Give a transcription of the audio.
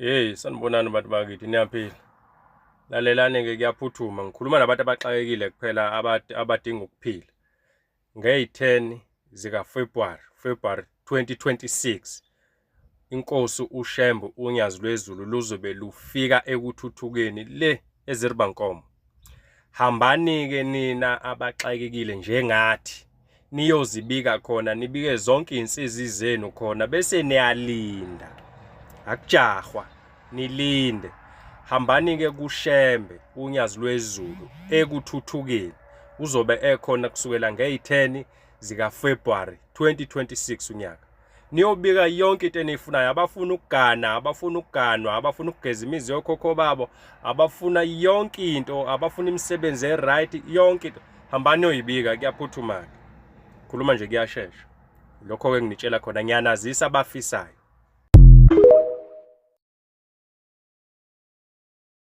Hey, sanibonani bantu bakithi, niyaphila. Lalelani-ke kuyaphuthuma. Ngikhuluma nabantu abaxakekile kuphela abadinga ukuphila. Ngey'10 February 2026, Inkosi uShembe unyazi lwezulu luzobe lufika ekuthuthukeni le eZiribankomo. Hambani-ke nina abaxakekile njengathi niyozibika khona, nibike zonke izinsizi zenu khona bese niyalinda. Akujahwa, nilinde. Hambani-ke kuShembe unyazi lwezulu ekuthuthukeni. Uzobe ekhona kusukela ngey'10 February 2026 unyaka. Niyobika yonke into eniyifunayo, abafuna ukugana, abafuna ukuganwa, abafuna ukugeza imizi yokhokho babo, abafuna yonke into, abafuna imisebenzi eright, yonke into. Hambani niyoyibika, kuyaphuthuma. Khuluma nje kuyashesha. Lokho ke nginitshela khona, ngiyanazisa abafisayo.